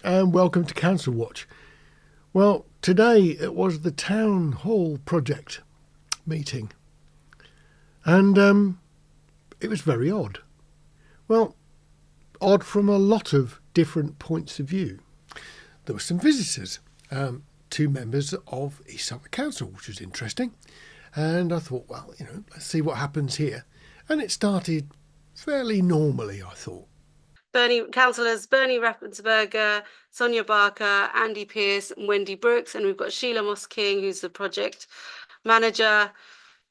and welcome to Council Watch. Well, today it was the Town Hall project meeting, and it was very odd. Well, odd from a lot of different points of view. There were some visitors, two members of East Suffolk Council, which was interesting, and I thought, well, let's see what happens here. And it started fairly normally, I thought. Councillors Bernie Raffensberger, Sonia Barker, Andy Pearce and Wendy Brooks, and we've got Sheila Moss-King, who's the project manager,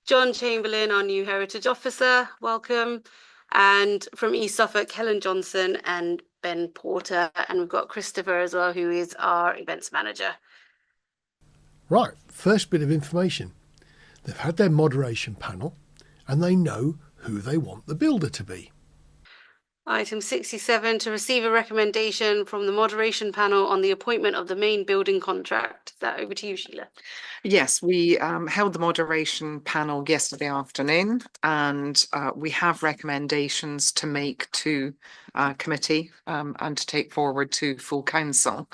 John Chamberlain, our new heritage officer, welcome, and from East Suffolk, Helen Johnson and Ben Porter, and we've got Christopher as well, who is our events manager. Right, first bit of information. They've had their moderation panel and they know who they want the builder to be. Item 67, to receive a recommendation from the moderation panel on the appointment of the main building contract. Is that over to you, Sheila? Yes, we held the moderation panel yesterday afternoon, and we have recommendations to make to committee and to take forward to full council.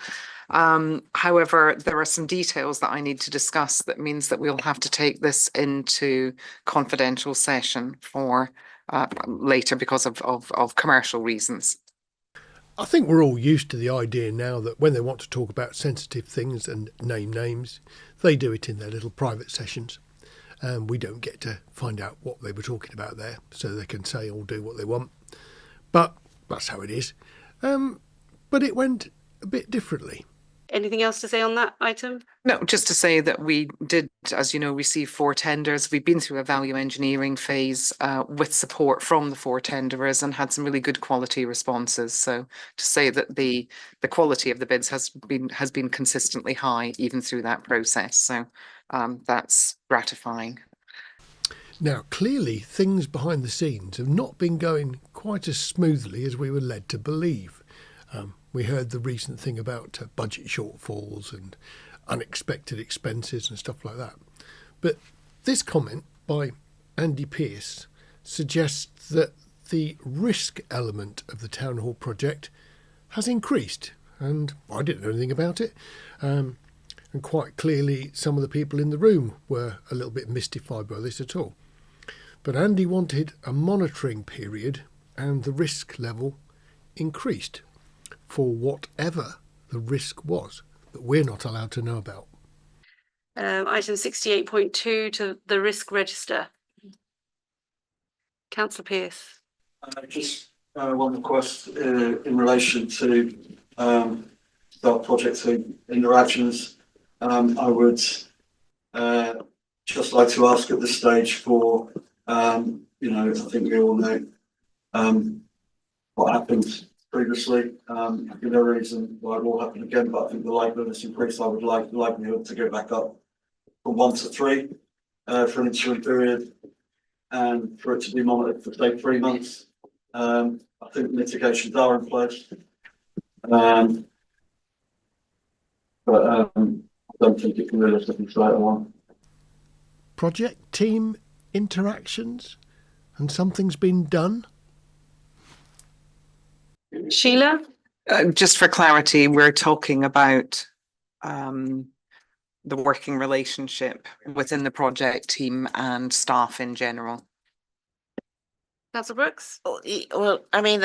However, there are some details that I need to discuss that means that we'll have to take this into confidential session for later because of commercial reasons. I think we're all used to the idea now that when they want to talk about sensitive things and name names, they do it in their little private sessions. And we don't get to find out what they were talking about there, so they can say or do what they want. But that's how it is. But it went a bit differently. Anything else to say on that item? No, just to say that we did, as you know, receive 4 tenders. We've been through a value engineering phase with support from the 4 tenderers and had some really good quality responses. So to say that the quality of the bids has been consistently high even through that process. So that's gratifying. Now, clearly things behind the scenes have not been going quite as smoothly as we were led to believe. We heard the recent thing about budget shortfalls and unexpected expenses and stuff like that. But this comment by Andy Pearce suggests that the risk element of the Town Hall project has increased. And I didn't know anything about it. And quite clearly, some of the people in the room were a little bit mystified by this at all. But Andy wanted a monitoring period and the risk level increased for whatever the risk was that we're not allowed to know about. Item 68.2 to the risk register. Councillor Pearce. Just one request in relation to our project interactions. I would just like to ask at this stage for, I think we all know what happened previously. No reason why it will happen again, but I think the likelihood has increased. I would like the likelihood to go back up from 1 to 3 for an interim period and for it to be monitored for say 3 months. I think mitigations are in place, but I don't think it can realistically straight on. Project team interactions and something's been done. Sheila? Just for clarity, we're talking about the working relationship within the project team and staff in general. Councillor Brooks? Well, I mean,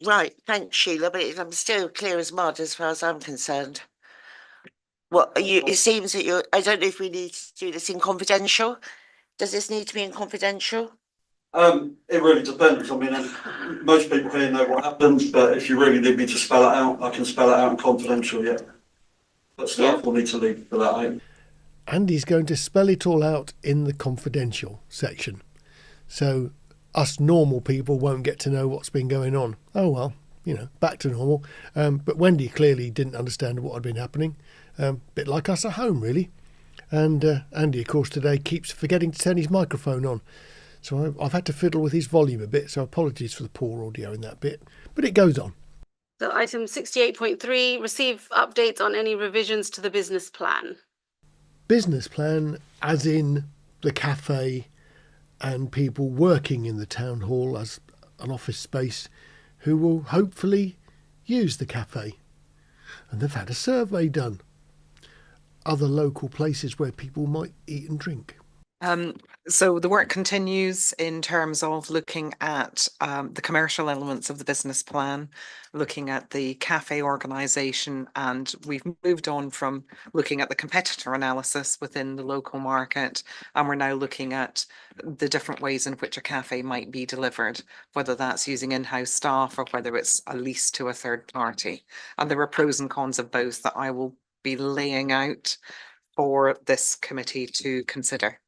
right, thanks, Sheila, but I'm still clear as mud as far as I'm concerned. It seems that I don't know if we need to do this in confidential. Does this need to be in confidential? It really depends. I mean, most people here know what happened, but if you really need me to spell it out, I can spell it out in confidential, yeah. But staff will need to leave for that item. Andy's going to spell it all out in the confidential section. So us normal people won't get to know what's been going on. Oh, well, back to normal. But Wendy clearly didn't understand what had been happening. Bit like us at home, really. And Andy, of course, today keeps forgetting to turn his microphone on. So I've had to fiddle with his volume a bit, so apologies for the poor audio in that bit. But it goes on. So item 68.3, receive updates on any revisions to the business plan. Business plan as in the cafe and people working in the town hall as an office space who will hopefully use the cafe. and they've had a survey done. Other local places where people might eat and drink. So the work continues in terms of looking at the commercial elements of the business plan, looking at the cafe organisation, and we've moved on from looking at the competitor analysis within the local market, and we're now looking at the different ways in which a cafe might be delivered, whether that's using in-house staff or whether it's a lease to a third party. And there are pros and cons of both that I will be laying out for this committee to consider.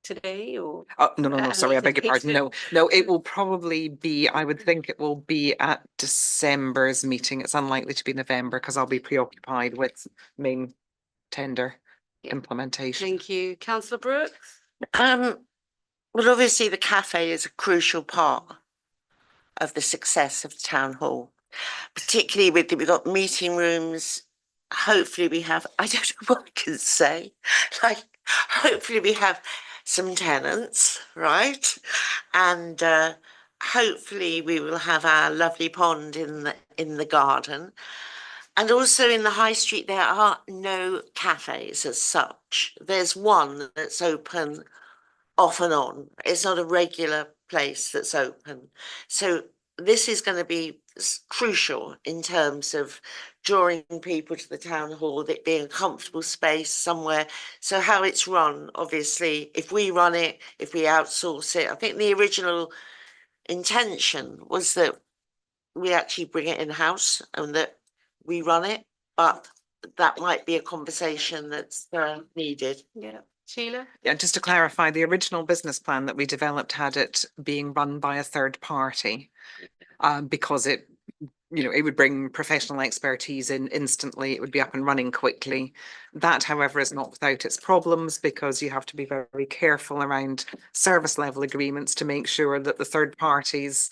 Today or? Oh, no, sorry, I beg your pardon. No, it will probably be, I would think it will be at December's meeting. It's unlikely to be November because I'll be preoccupied with main tender implementation. Thank you. Councillor Brooks? Well, obviously the cafe is a crucial part of the success of the town hall, particularly we've got meeting rooms. Hopefully we have, I don't know what I can say, like hopefully we have some tenants, right? And hopefully we will have our lovely pond in the garden. And also in the high street, there are no cafes as such. There's one that's open off and on. It's not a regular place that's open. So this is going to be crucial in terms of drawing people to the town hall, it being a comfortable space somewhere. So how it's run, obviously, if we run it, if we outsource it, I think the original intention was that we actually bring it in-house and that we run it, but that might be a conversation that's needed. Yeah. Sheila? Yeah, just to clarify, the original business plan that we developed had it being run by a third party because it would bring professional expertise in instantly. It would be up and running quickly. That, however, is not without its problems because you have to be very careful around service level agreements to make sure that the third parties'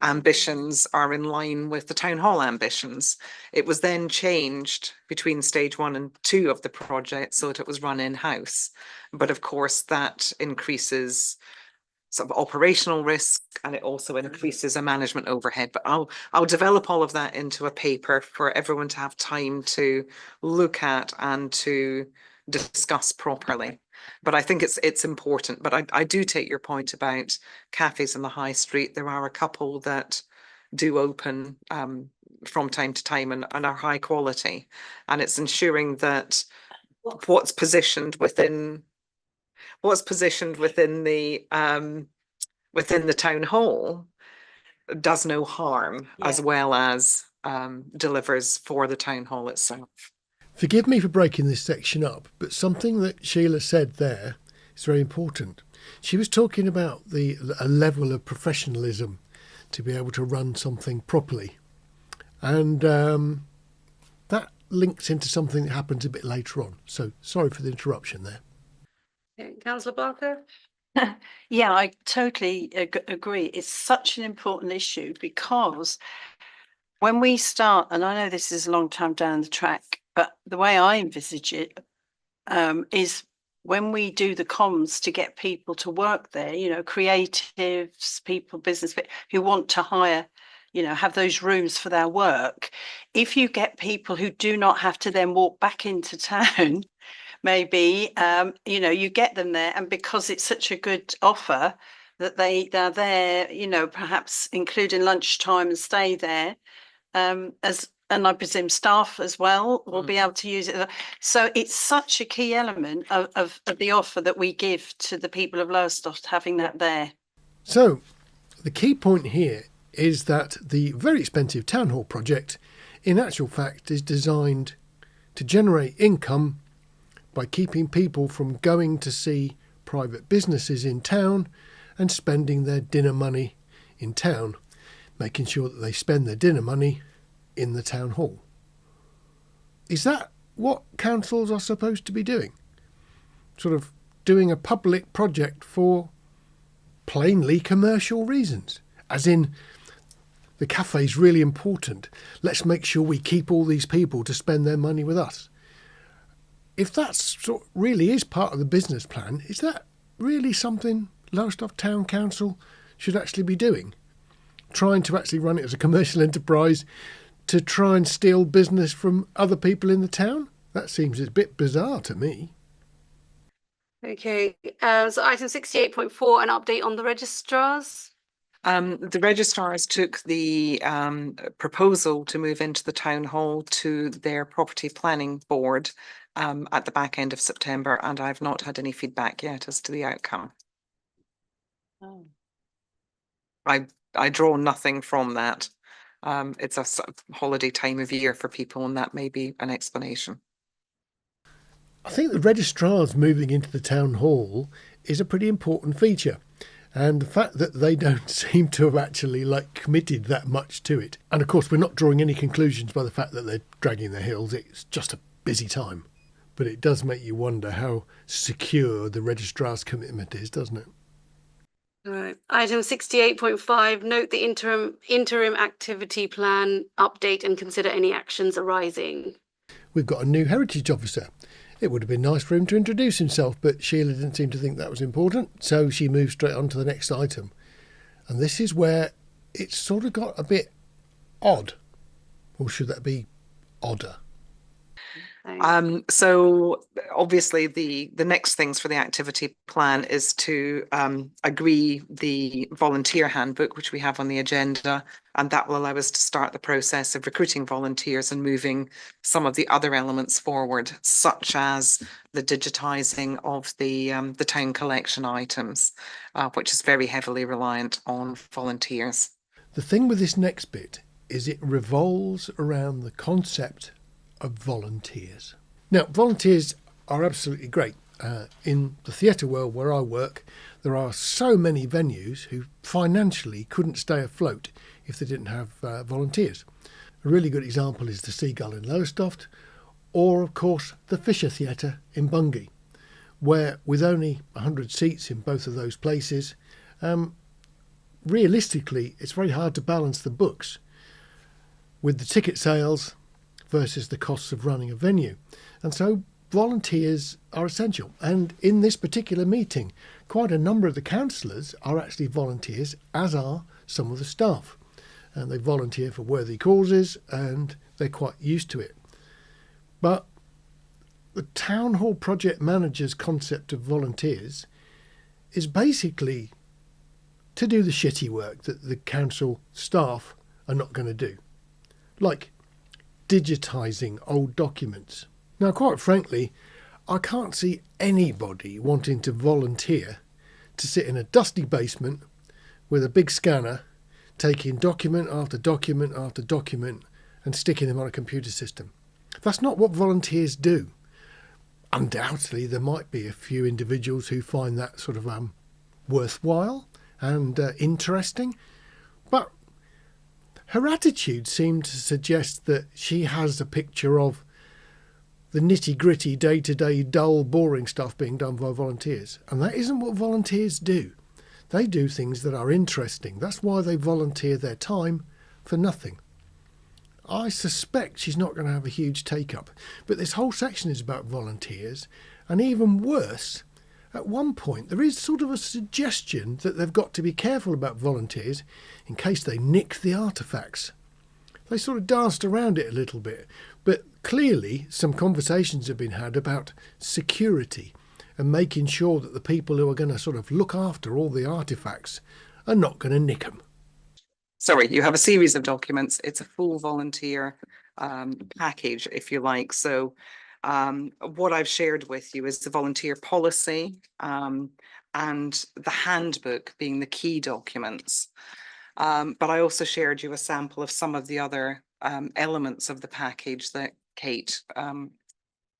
ambitions are in line with the town hall ambitions. It was then changed between stage 1 and 2 of the project so that it was run in-house. But of course, that increases sort of operational risk and it also increases a management overhead. But I'll develop all of that into a paper for everyone to have time to look at and to discuss properly. But I think it's important. But I do take your point about cafes in the high street. There are a couple that do open from time to time and are high quality. And it's ensuring that what's positioned within the town hall does no harm, as well as delivers for the town hall itself. Forgive me for breaking this section up, but something that Sheila said there is very important. She was talking about a level of professionalism to be able to run something properly. And that links into something that happens a bit later on. So sorry for the interruption there. Councillor Barker? Yeah, I totally agree. It's such an important issue because when we start, and I know this is a long time down the track, but the way I envisage it is when we do the comms to get people to work there, creatives, people, business who want to hire, have those rooms for their work. If you get people who do not have to then walk back into town, maybe, you get them there. And because it's such a good offer that they're there, perhaps including lunchtime and stay there and I presume staff as well will be able to use it. So it's such a key element of the offer that we give to the people of Lowestoft, having that there. So the key point here is that the very expensive town hall project, in actual fact, is designed to generate income by keeping people from going to see private businesses in town and spending their dinner money in town, making sure that they spend their dinner money in the town hall. Is that what councils are supposed to be doing? Sort of doing a public project for plainly commercial reasons, as in the cafe's really important. Let's make sure we keep all these people to spend their money with us. If that really is part of the business plan, is that really something Lowestoft Town Council should actually be doing? Trying to actually run it as a commercial enterprise to try and steal business from other people in the town? That seems a bit bizarre to me. Okay, so item 68.4, an update on the registrars. The registrars took the proposal to move into the town hall to their property planning board at the back end of September, and I've not had any feedback yet as to the outcome. Oh. I draw nothing from that. It's a sort of holiday time of year for people, and that may be an explanation. I think the registrars moving into the town hall is a pretty important feature. And the fact that they don't seem to have actually committed that much to it. And of course, we're not drawing any conclusions by the fact that they're dragging their heels. It's just a busy time. But it does make you wonder how secure the registrar's commitment is, doesn't it? All right. Item 68.5, note the interim activity plan update and consider any actions arising. We've got a new heritage officer. It would have been nice for him to introduce himself, but Sheila didn't seem to think that was important, so she moved straight on to the next item. And this is where it's sort of got a bit odd. Or should that be odder? So obviously the next things for the activity plan is to agree the volunteer handbook, which we have on the agenda, and that will allow us to start the process of recruiting volunteers and moving some of the other elements forward, such as the digitising of the town collection items, which is very heavily reliant on volunteers. The thing with this next bit is it revolves around the concept of volunteers. Now, volunteers are absolutely great. In the theatre world where I work, there are so many venues who financially couldn't stay afloat if they didn't have volunteers. A really good example is the Seagull in Lowestoft, or of course the Fisher Theatre in Bungay, where with only 100 seats in both of those places, realistically it's very hard to balance the books with the ticket sales versus the costs of running a venue. And so volunteers are essential. And in this particular meeting, quite a number of the councillors are actually volunteers, as are some of the staff. And they volunteer for worthy causes and they're quite used to it. But the town hall project manager's concept of volunteers is basically to do the shitty work that the council staff are not going to do. Like digitising old documents. Now, quite frankly, I can't see anybody wanting to volunteer to sit in a dusty basement with a big scanner, taking document after document after document and sticking them on a computer system. That's not what volunteers do. Undoubtedly, there might be a few individuals who find that sort of worthwhile and interesting, but her attitude seemed to suggest that she has a picture of the nitty-gritty, day-to-day, dull, boring stuff being done by volunteers. And that isn't what volunteers do. They do things that are interesting. That's why they volunteer their time for nothing. I suspect she's not going to have a huge take-up. But this whole section is about volunteers. And even worse, at one point there is sort of a suggestion that they've got to be careful about volunteers in case they nick the artefacts. They sort of danced around it a little bit, but clearly some conversations have been had about security and making sure that the people who are going to sort of look after all the artefacts are not going to nick them. Sorry, you have a series of documents. It's a full volunteer package, if you like. So what I've shared with you is the volunteer policy and the handbook being the key documents. But I also shared you a sample of some of the other elements of the package that Kate,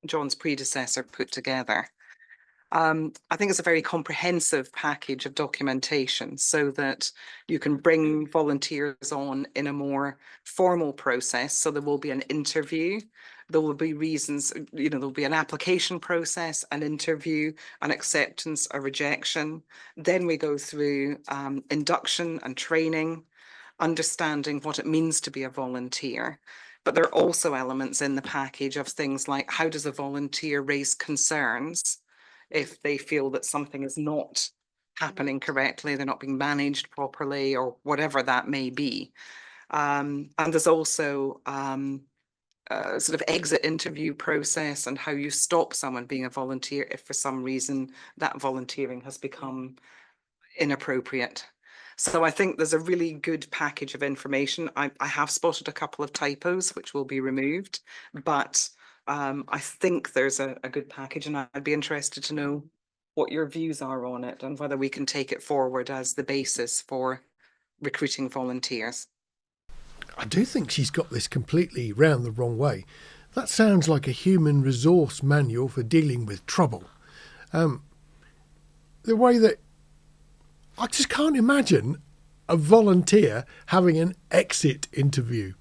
John's predecessor, put together. I think it's a very comprehensive package of documentation so that you can bring volunteers on in a more formal process. So there will be an interview, there will be reasons, there'll be an application process, an interview, an acceptance, a rejection. Then we go through induction and training, understanding what it means to be a volunteer. But there are also elements in the package of things like, how does a volunteer raise concerns if they feel that something is not happening correctly, they're not being managed properly, or whatever that may be. And there's also sort of exit interview process and how you stop someone being a volunteer if for some reason that volunteering has become inappropriate. So I think there's a really good package of information. I have spotted a couple of typos which will be removed, but I think there's a good package, and I'd be interested to know what your views are on it and whether we can take it forward as the basis for recruiting volunteers. I do think she's got this completely round the wrong way. That sounds like a human resource manual for dealing with trouble. The way that I just can't imagine a volunteer having an exit interview.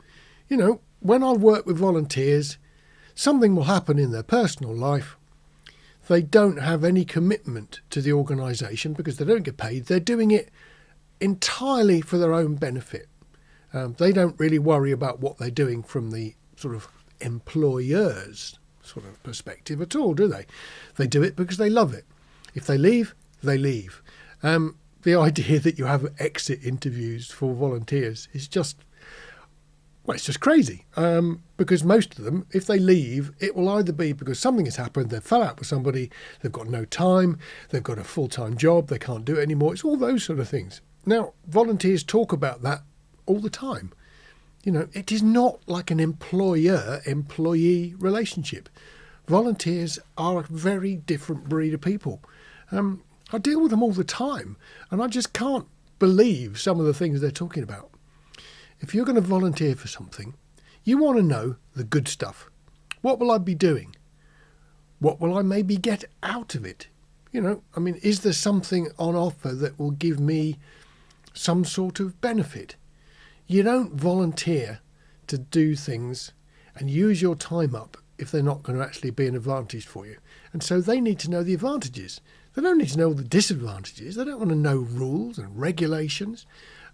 You know, when I work with volunteers, something will happen in their personal life. They don't have any commitment to the organisation because they don't get paid. They're doing it entirely for their own benefit. They don't really worry about what they're doing from the sort of employer's sort of perspective at all, do they? They do it because they love it. If they leave, they leave. The idea that you have exit interviews for volunteers is just, well, it's just crazy. Because most of them, if they leave, it will either be because something has happened, they've fell out with somebody, they've got no time, they've got a full-time job, they can't do it anymore. It's all those sort of things. Now, volunteers talk about that all the time. You know, it is not like an employer-employee relationship. Volunteers are a very different breed of people. I deal with them all the time, and I just can't believe some of the things they're talking about. If you're going to volunteer for something, you want to know the good stuff. What will I be doing? What will I maybe get out of it? You know, I mean, is there something on offer that will give me some sort of benefit? You don't volunteer to do things and use your time up if they're not going to actually be an advantage for you. And so they need to know the advantages. They don't need to know all the disadvantages. They don't want to know rules and regulations.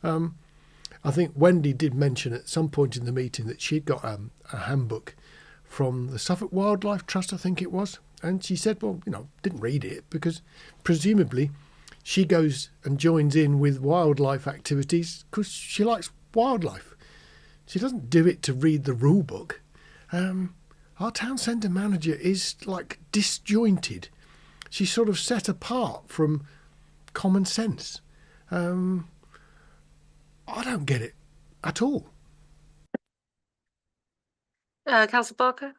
I think Wendy did mention at some point in the meeting that she'd got a handbook from the Suffolk Wildlife Trust, I think it was. And she said, well, you know, didn't read it because presumably she goes and joins in with wildlife activities because she likes wildlife. She doesn't do it to read the rule book. Our town centre manager is like disjointed. She's sort of set apart from common sense. I don't get it at all. Councillor Barker?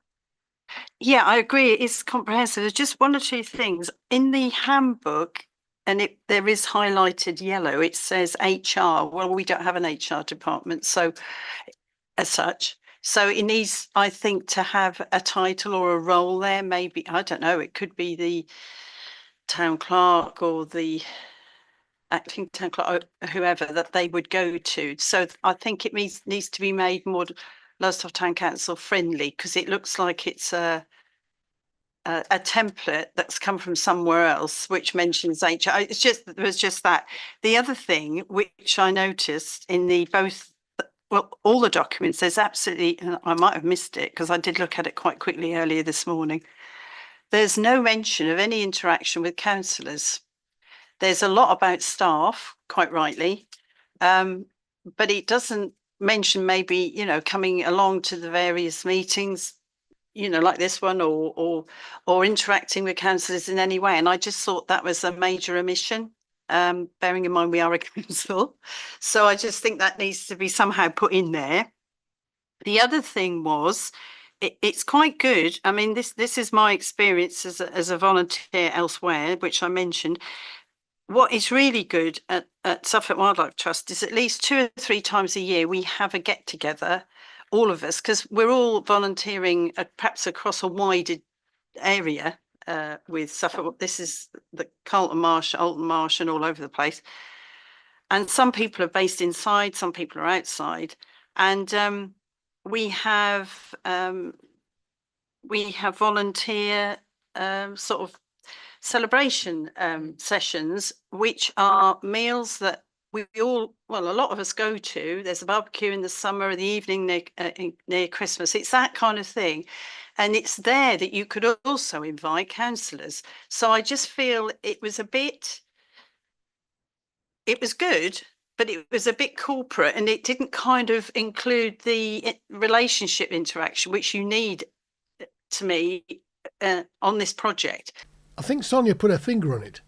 Yeah, I agree. It's comprehensive. There's just one or two things in the handbook, and there is highlighted yellow. It says HR. Well, we don't have an HR department, so as such. So it needs, I think, to have a title or a role there. Maybe, I don't know, it could be the town clerk or the acting town clerk, whoever that they would go to. So I think it needs to be made more Lowestoft Town Council friendly, because it looks like it's a template that's come from somewhere else which mentions HR. It's just, there was just that. The other thing which I noticed in all the documents, there's absolutely, I might have missed it because I did look at it quite quickly earlier this morning. There's no mention of any interaction with councillors. There's a lot about staff, quite rightly, but it doesn't mention maybe, you know, coming along to the various meetings, you know, like this one, or interacting with councillors in any way. And I just thought that was a major omission, bearing in mind we are a council. So I just think that needs to be somehow put in there. The other thing was, it's quite good. I mean, this is my experience as a volunteer elsewhere, which I mentioned. What is really good at Suffolk Wildlife Trust is at least 2 or 3 times a year we have a get together, all of us, because we're all volunteering perhaps across a wider area with Suffolk. This is the Carlton Marsh, Alton Marsh, and all over the place. And some people are based inside, some people are outside, and we have volunteer sort of celebration sessions, which are meals that we all, well, a lot of us go to. There's a barbecue in the summer, the evening near Christmas. It's that kind of thing. And it's there that you could also invite councillors. So I just feel it was good, but it was a bit corporate and it didn't kind of include the relationship interaction, which you need, to me, on this project. I think Sonia put her finger on it.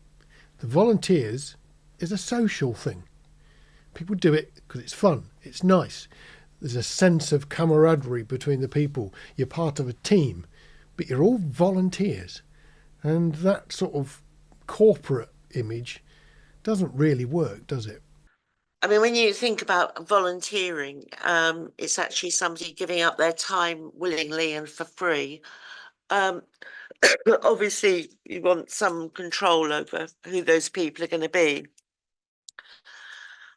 The volunteers is a social thing. People do it because it's fun, it's nice. There's a sense of camaraderie between the people. You're part of a team, but you're all volunteers. And that sort of corporate image doesn't really work, does it? I mean, when you think about volunteering, it's actually somebody giving up their time willingly and for free. But obviously, you want some control over who those people are going to be.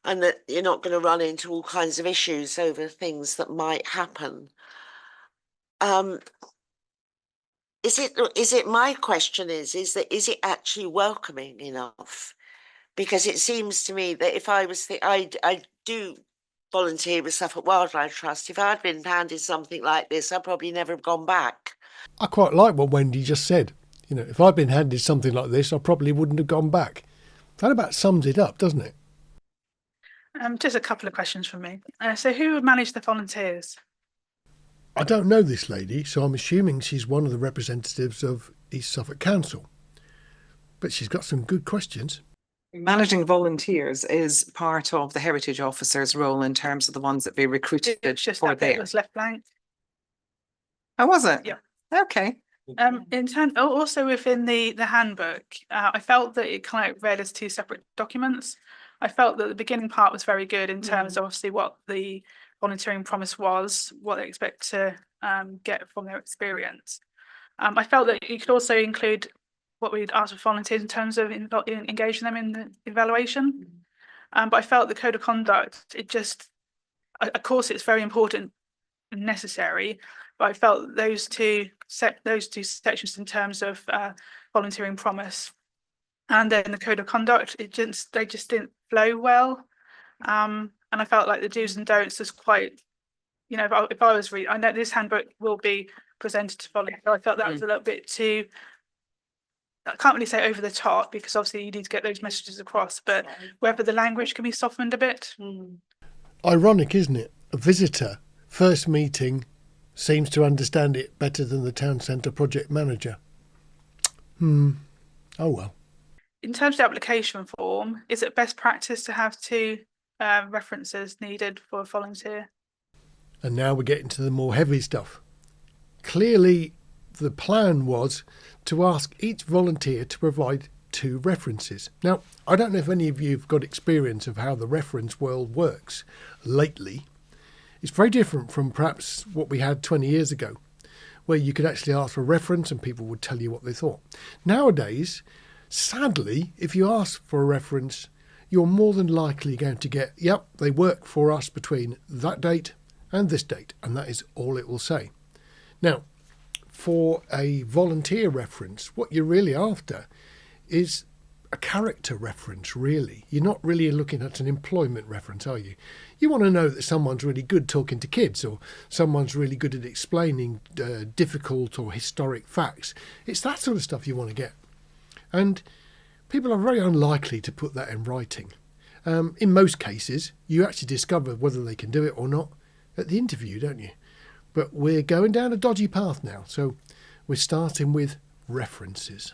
And that you're not going to run into all kinds of issues over things that might happen. Is it my question is it actually welcoming enough? Because it seems to me that if I was I do volunteer with Suffolk Wildlife Trust. If I'd been handed something like this, I'd probably never have gone back. I quite like what Wendy just said. You know, if I'd been handed something like this, I probably wouldn't have gone back. That about sums it up, doesn't it? Just a couple of questions from me. So who would manage the volunteers? I don't know this lady, so I'm assuming she's one of the representatives of East Suffolk Council. But she's got some good questions. Managing volunteers is part of the heritage officer's role in terms of the ones that be recruited It's just for that bit there. was left blank. Oh, was it? Yeah. Okay. In turn, also within the handbook, I felt that it kind of read as two separate documents. I felt that the beginning part was very good in terms of obviously what the volunteering promise was, what they expect to get from their experience. I felt that you could also include what we'd ask for volunteers in terms of engaging them in the evaluation. But I felt the code of conduct, of course, it's very important and necessary, but I felt those two sections in terms of volunteering promise and then the code of conduct, they just didn't flow well. And I felt like the do's and don'ts is quite, you know, if I was reading, I know this handbook will be presented to volunteers. I felt that was a little bit too, I can't really say over the top because obviously you need to get those messages across, but whether the language can be softened a bit. Ironic, isn't it? A visitor, first meeting, seems to understand it better than the town centre project manager. Oh well. In terms of the application form, is it best practice to have two references needed for a volunteer? And now we're getting to the more heavy stuff. Clearly, the plan was to ask each volunteer to provide 2 references. Now, I don't know if any of you have got experience of how the reference world works lately. It's very different from perhaps what we had 20 years ago, where you could actually ask for a reference and people would tell you what they thought. Nowadays, sadly, if you ask for a reference, you're more than likely going to get, yep, they work for us between that date and this date, and that is all it will say. Now, for a volunteer reference, what you're really after is a character reference, really. You're not really looking at an employment reference, are you? You want to know that someone's really good talking to kids or someone's really good at explaining difficult or historic facts. It's that sort of stuff you want to get. And people are very unlikely to put that in writing. In most cases, you actually discover whether they can do it or not at the interview, don't you? But we're going down a dodgy path now, so we're starting with references.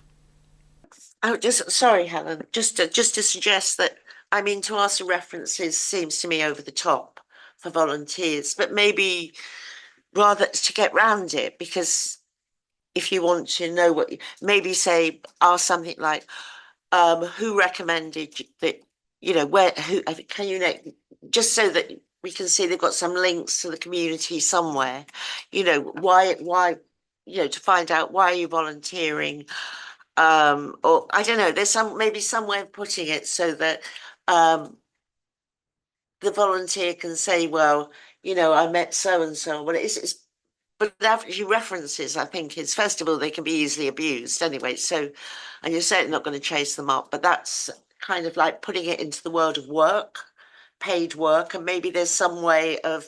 Oh, sorry, Helen, just to suggest that, I mean, to ask for references seems to me over the top for volunteers, but maybe rather to get round it, because if you want to know what, maybe say, ask something like, who recommended that, you know, can you know, just so that we can see they've got some links to the community somewhere, you know, why, you know, to find out why you're volunteering, or I don't know, there's maybe some way of putting it so that the volunteer can say, well, you know, I met so-and-so. Well, but actually references, I think, is, first of all, they can be easily abused anyway. So, and you're certainly not going to chase them up, but that's kind of like putting it into the world of work, paid work, and maybe there's some way of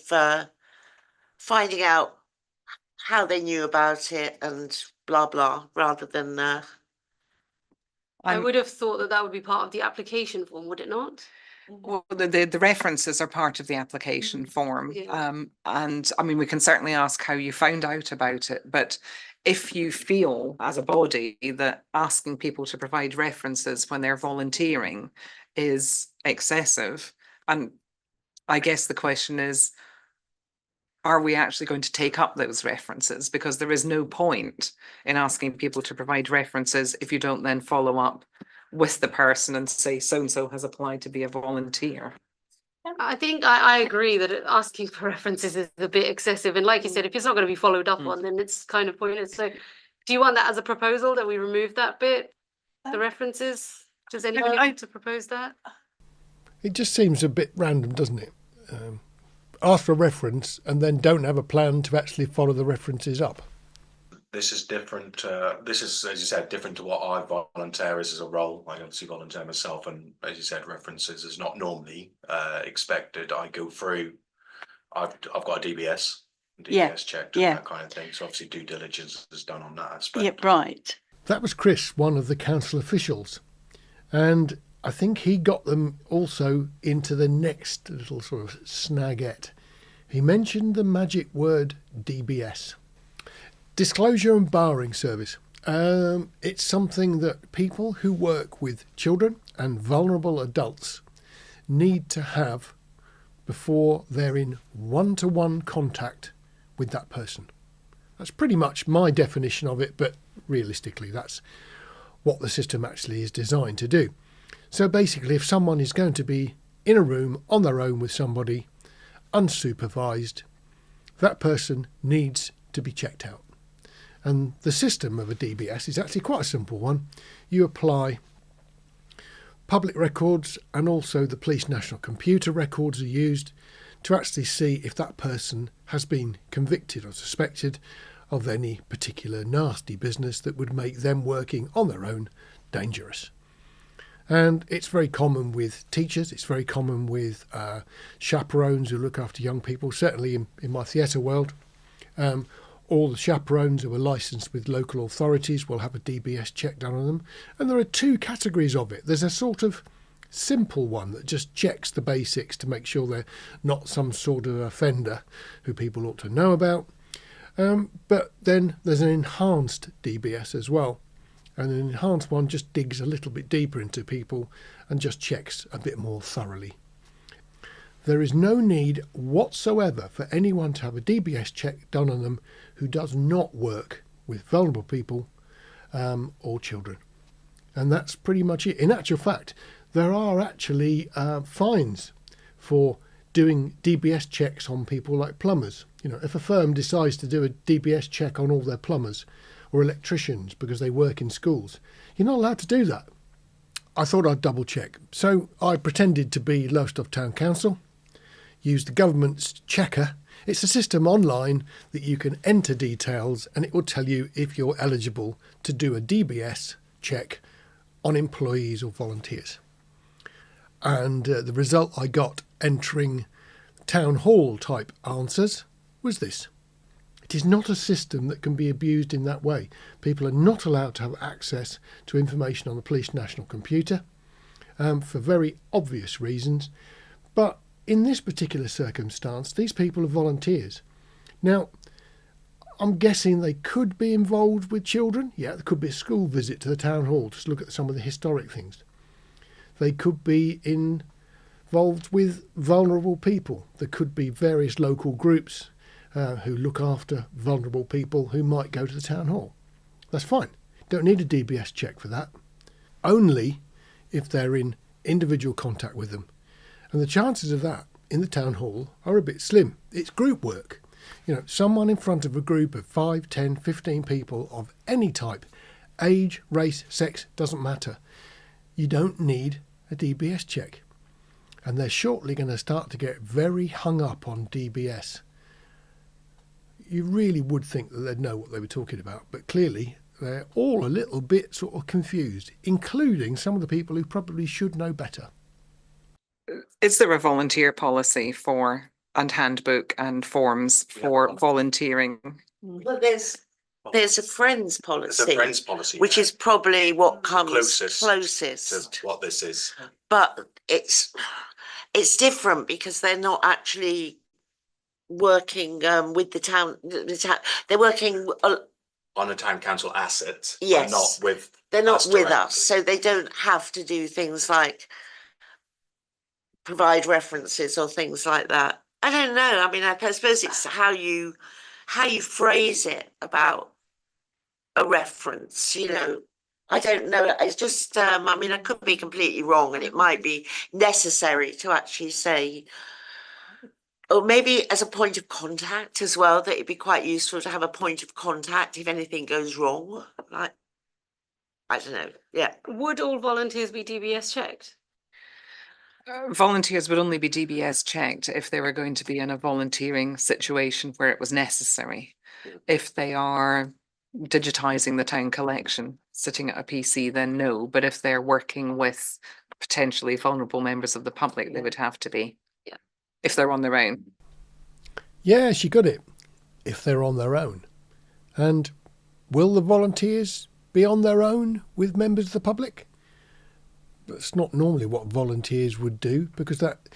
finding out how they knew about it and blah, blah, rather than... I would have thought that would be part of the application form, would it not? Well, the references are part of the application form. Yeah. And I mean, we can certainly ask how you found out about it, but if you feel as a body that asking people to provide references when they're volunteering is excessive, and I guess the question is, are we actually going to take up those references? Because there is no point in asking people to provide references if you don't then follow up with the person and say so-and-so has applied to be a volunteer. I think I agree that asking for references is a bit excessive. And like you said, if it's not going to be followed up on, then it's kind of pointless. So do you want that as a proposal, that we remove that bit, the references? Does anybody like to propose that? It just seems a bit random, doesn't it? Ask for a reference and then don't have a plan to actually follow the references up. This is different. This is, as you said, different to what I volunteer as a role. I obviously volunteer myself, and as you said, references is not normally expected. I go through. I've got a DBS checked and that kind of thing. So obviously, due diligence is done on that aspect. Yeah, right. That was Chris, one of the council officials, and I think he got them also into the next little sort of snaggette. He mentioned the magic word DBS. Disclosure and barring service. It's something that people who work with children and vulnerable adults need to have before they're in one-to-one contact with that person. That's pretty much my definition of it, but realistically that's what the system actually is designed to do. So basically, if someone is going to be in a room on their own with somebody, unsupervised, that person needs to be checked out. And the system of a DBS is actually quite a simple one. You apply public records, and also the police national computer records are used to actually see if that person has been convicted or suspected of any particular nasty business that would make them working on their own dangerous. And it's very common with teachers, it's very common with chaperones who look after young people. Certainly in my theatre world, all the chaperones who are licensed with local authorities will have a DBS check done on them. And there are two categories of it. There's a sort of simple one that just checks the basics to make sure they're not some sort of offender who people ought to know about. But then there's an enhanced DBS as well. And an enhanced one just digs a little bit deeper into people and just checks a bit more thoroughly. There is no need whatsoever for anyone to have a DBS check done on them who does not work with vulnerable people or children. And that's pretty much it. In actual fact, there are actually fines for doing DBS checks on people like plumbers. You know, if a firm decides to do a DBS check on all their plumbers or electricians because they work in schools, you're not allowed to do that. I thought I'd double check. So I pretended to be Lowestoft Town Council, used the government's checker. It's a system online that you can enter details and it will tell you if you're eligible to do a DBS check on employees or volunteers. And the result I got entering town hall type answers was this. It is not a system that can be abused in that way. People are not allowed to have access to information on the police national computer for very obvious reasons. But in this particular circumstance, these people are volunteers. Now, I'm guessing they could be involved with children. Yeah, there could be a school visit to the town hall to look at some of the historic things. They could be involved with vulnerable people. There could be various local groups who look after vulnerable people who might go to the town hall. That's fine. Don't need a DBS check for that. Only if they're in individual contact with them. And the chances of that in the town hall are a bit slim. It's group work. You know, someone in front of a group of 5, 10, 15 people of any type, age, race, sex, doesn't matter. You don't need a DBS check. And they're shortly going to start to get very hung up on DBS. You really would think that they'd know what they were talking about, but clearly they're all a little bit sort of confused, including some of the people who probably should know better. Is there a volunteer policy for and handbook and forms for volunteering? Well, there's There's a friends It's a policy, friends policy, which yeah, is probably what comes Closest closest. to what this is. But it's different because they're not actually working with the town. They're working. On a town council asset, but Yes. not with. They're not with directly. us, so they don't have to do things like provide references or things like that. I don't know. I mean, I suppose it's how you phrase it about a reference, you know. I don't know. It's just, I mean, I could be completely wrong, and it might be necessary to actually say, or maybe as a point of contact as well, that it'd be quite useful to have a point of contact if anything goes wrong. Like, I don't know. Yeah. Would all volunteers be DBS checked? Volunteers would only be DBS checked if they were going to be in a volunteering situation where it was necessary. If they are digitising the town collection, sitting at a PC, then no. But if they're working with potentially vulnerable members of the public, they would have to be. Yeah. If they're on their own. Yeah, she got it. If they're on their own. And will the volunteers be on their own with members of the public? That's not normally what volunteers would do, because that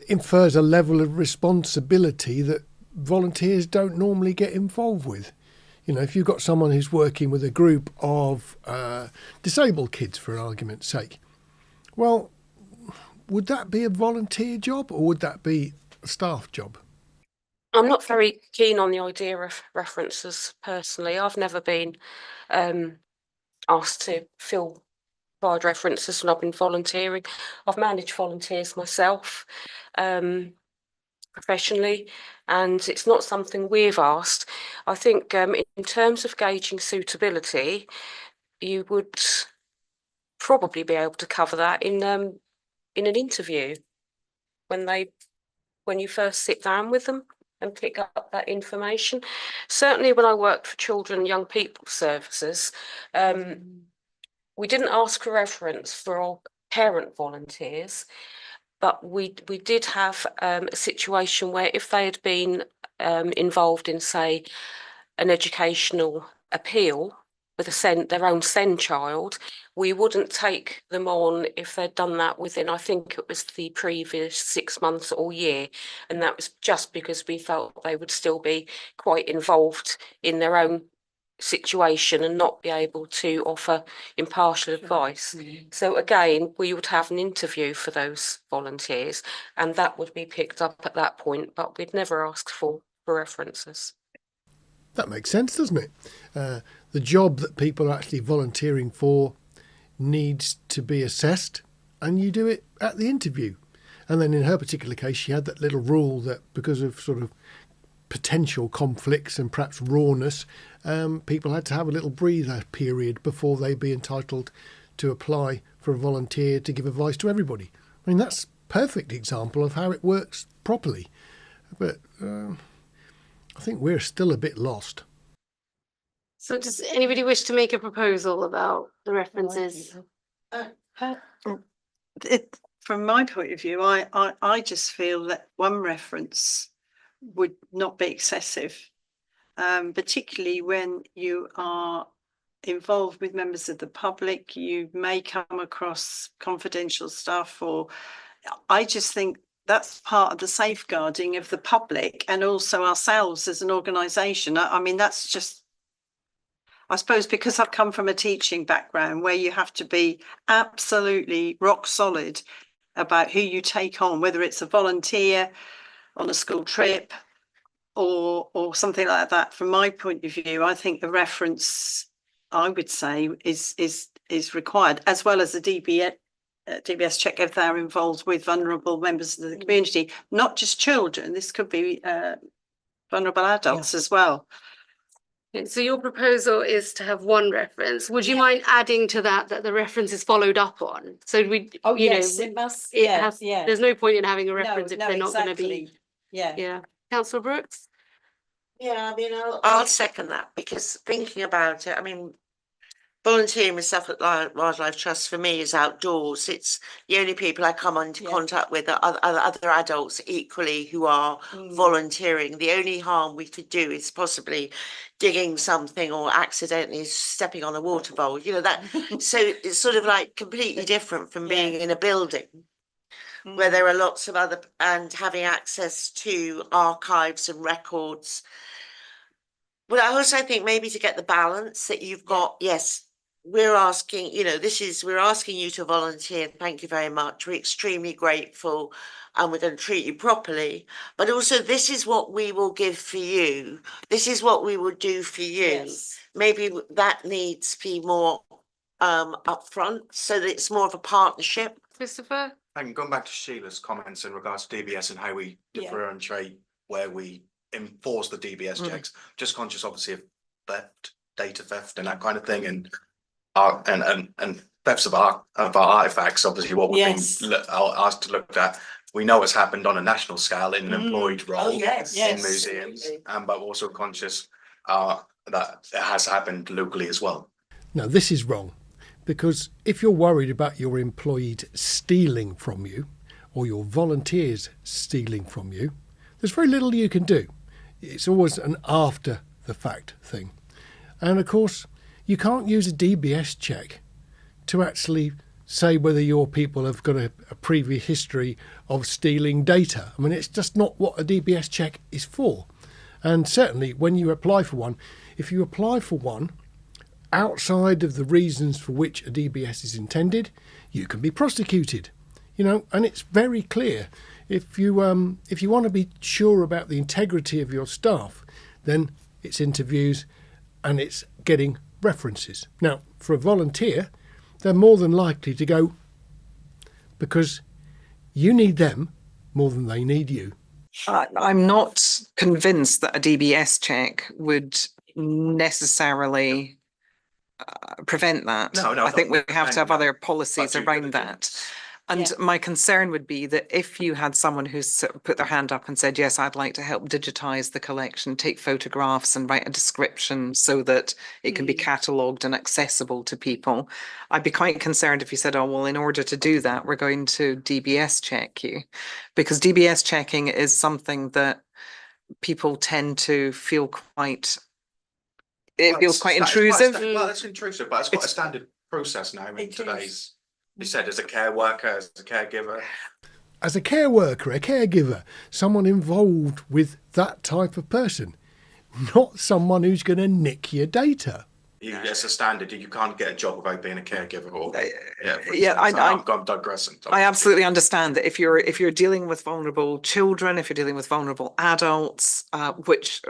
infers a level of responsibility that volunteers don't normally get involved with. You know, if you've got someone who's working with a group of disabled kids, for argument's sake, well, would that be a volunteer job or would that be a staff job? I'm not very keen on the idea of references personally. I've never been asked to provide references when I've been volunteering. I've managed volunteers myself professionally, and it's not something we've asked. I think in terms of gauging suitability, you would probably be able to cover that in an interview when you first sit down with them and pick up that information. Certainly when I worked for children and young people services, we didn't ask for reference for all parent volunteers, but we did have a situation where if they had been involved in, say, an educational appeal with their own SEND child, we wouldn't take them on if they'd done that within, I think it was the previous 6 months or year. And that was just because we felt they would still be quite involved in their own situation and not be able to offer impartial advice. So again, we would have an interview for those volunteers and that would be picked up at that point, but we'd never ask for references. That makes sense, doesn't it? The job that people are actually volunteering for needs to be assessed, and you do it at the interview. And then in her particular case, she had that little rule that because of sort of potential conflicts and perhaps rawness, people had to have a little breather period before they'd be entitled to apply for a volunteer to give advice to everybody. I mean, that's a perfect example of how it works properly. But I think we're still a bit lost. So does anybody wish to make a proposal about the references? From my point of view, I just feel that one reference would not be excessive, particularly when you are involved with members of the public. You may come across confidential stuff, or I just think that's part of the safeguarding of the public and also ourselves as an organisation. I mean, that's just, I suppose, because I've come from a teaching background where you have to be absolutely rock solid about who you take on, whether it's a volunteer on a school trip or something like that. From my point of view, I think the reference, I would say, is required, as well as the DBS check if they're involved with vulnerable members of the community, not just children. This could be vulnerable adults as well. Okay, so your proposal is to have one reference. Would you mind adding to that the reference is followed up on? So we, you know, it must. There's no point in having a reference if they're not going to be. Yeah. Councillor Brooks? Yeah, I mean, I'll second that, because thinking about it, I mean, volunteering with Suffolk Wildlife Trust for me is outdoors. It's the only people I come into contact with are other adults equally who are volunteering. The only harm we could do is possibly digging something or accidentally stepping on a water bowl. You know that. So it's sort of like completely different from being in a building where there are lots of other and having access to archives and records. But I also think maybe to get the balance that you've got, yes, we're asking, you know, we're asking you to volunteer. Thank you very much. We're extremely grateful and we're going to treat you properly. But also, this is what we will give for you. This is what we will do for you. Yes. Maybe that needs to be more upfront so that it's more of a partnership. Christopher? And going back to Sheila's comments in regards to DBS and how we differentiate where we enforce the DBS checks, just conscious obviously of theft, data theft and that kind of thing, and thefts of our artifacts, obviously what we've been asked to look at. We know it's happened on a national scale in an employed role in museums, but also conscious that it has happened locally as well. Now, this is wrong, because if you're worried about your employees stealing from you or your volunteers stealing from you, there's very little you can do. It's always an after the fact thing. And of course, you can't use a DBS check to actually say whether your people have got a previous history of stealing data. I mean, it's just not what a DBS check is for. And certainly when you apply for one, if you apply for one outside of the reasons for which a DBS is intended, you can be prosecuted. You know, and it's very clear. If you want to be sure about the integrity of your staff, then it's interviews and it's getting references. Now, for a volunteer, they're more than likely to go because you need them more than they need you. I'm not convinced that a DBS check would necessarily prevent that. No, I think we have to have other policies around that. And my concern would be that if you had someone who's put their hand up and said, yes, I'd like to help digitise the collection, take photographs and write a description so that it can be catalogued and accessible to people, I'd be quite concerned if you said, oh, well, in order to do that, we're going to DBS check you. Because DBS checking is something that people tend to feel quite, it feels quite intrusive. Well, it's intrusive, but it's quite a standard process now in today's. You said as a care worker, as a caregiver. As a care worker, a caregiver, someone involved with that type of person, not someone who's going to nick your data. It's a standard. You can't get a job without being a caregiver. I'm digressing. I absolutely understand that if you're dealing with vulnerable children, if you're dealing with vulnerable adults, which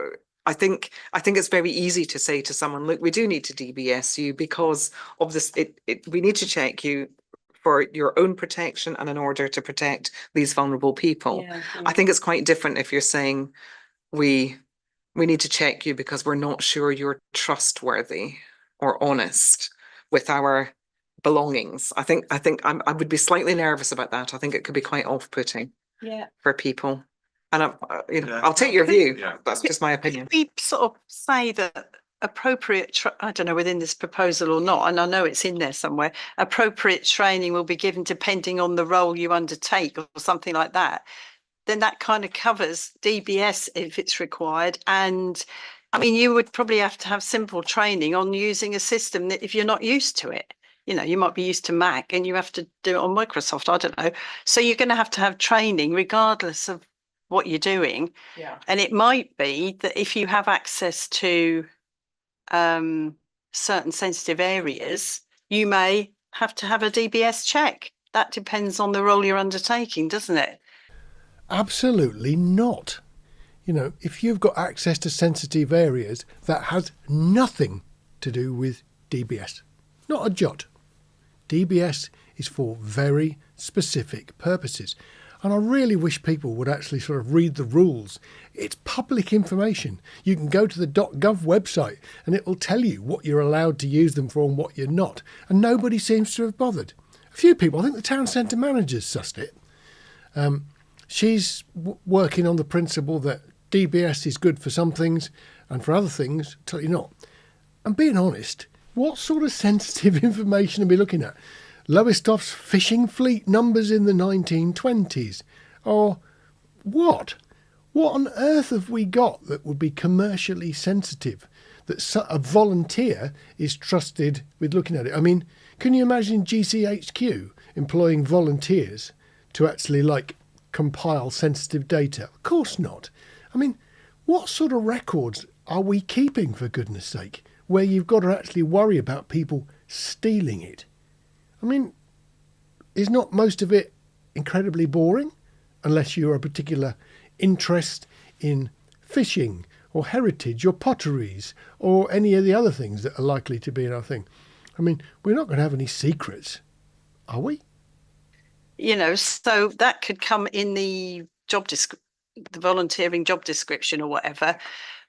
I think it's very easy to say to someone, look, we do need to DBS you because of this. We need to check you for your own protection and in order to protect these vulnerable people. I think it's quite different if you're saying we need to check you because we're not sure you're trustworthy or honest with our belongings. I think I would be slightly nervous about that. I think it could be quite off-putting for people. And I'll take your view. That's just my opinion. We sort of say that appropriate, I don't know within this proposal or not, and I know it's in there somewhere, appropriate training will be given depending on the role you undertake or something like that. Then that kind of covers DBS if it's required. And I mean, you would probably have to have simple training on using a system that if you're not used to it. You know, you might be used to Mac and you have to do it on Microsoft, I don't know. So you're going to have training regardless of what you're doing. And it might be that if you have access to certain sensitive areas, you may have to have a DBS check. That depends on the role you're undertaking, doesn't it? Absolutely not. You know, if you've got access to sensitive areas, that has nothing to do with DBS. Not a jot. DBS is for very specific purposes. And I really wish people would actually sort of read the rules. It's public information. You can go to the .gov website and it will tell you what you're allowed to use them for and what you're not. And nobody seems to have bothered. A few people, I think the town centre manager's sussed it. She's working on the principle that DBS is good for some things and for other things, totally not. And being honest, What sort of sensitive information are we looking at? Lowestoft's fishing fleet numbers in the 1920s? Or what? What on earth have we got that would be commercially sensitive, that a volunteer is trusted with looking at it? I mean, can you imagine GCHQ employing volunteers to actually, like, compile sensitive data? Of course not. I mean, what sort of records are we keeping, for goodness sake, where you've got to actually worry about people stealing it? I mean, is not most of it incredibly boring, unless you're a particular interest in fishing or heritage or potteries or any of the other things that are likely to be in our thing? I mean, we're not going to have any secrets, are we? You know, so that could come in the the volunteering job description or whatever.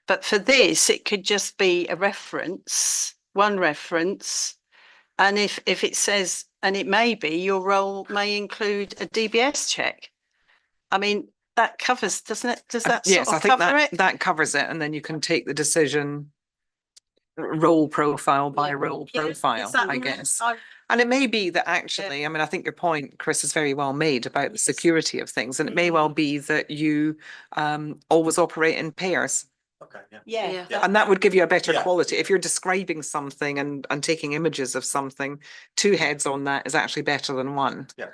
But for this, it could just be a reference, one reference. And if it says, and it may be, your role may include a DBS check. I mean, that covers, doesn't it? Does that Yes, sort I of think cover it? that covers it, and then you can take the decision role profile by role profile, I guess. And it may be that actually, I mean, I think your point, Chris, is very well made about the security of things, and it may well be that you always operate in pairs. Okay, yeah. Yeah. And that would give you a better Yeah. quality. If you're describing something and taking images of something, 2 heads on that is actually better than 1. Yeah.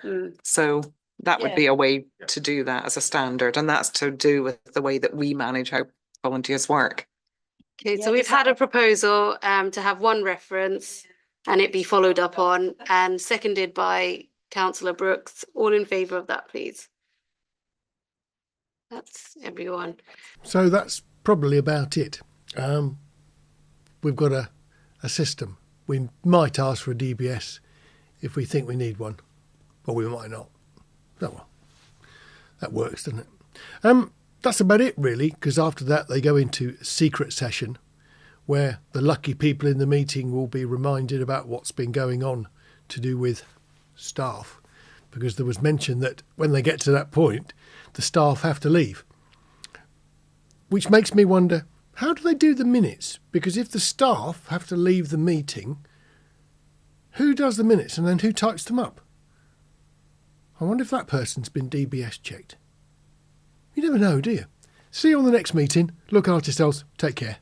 So that would Yeah. be a way Yeah. to do that as a standard. And that's to do with the way that we manage how volunteers work. Okay, Yeah, so we've does had that- a proposal to have one reference and it be followed up on, and seconded by Councillor Brooks. All in favour of that, please? That's everyone. So that's probably about it. We've got a system. We might ask for a DBS if we think we need one, or we might not. Oh well, that works, doesn't it? That's about it really, because after that they go into secret session where the lucky people in the meeting will be reminded about what's been going on to do with staff, because there was mention that when they get to that point, the staff have to leave. Which makes me wonder, how do they do the minutes? Because if the staff have to leave the meeting, who does the minutes and then who types them up? I wonder if that person's been DBS checked. You never know, do you? See you on the next meeting. Look after yourselves. Take care.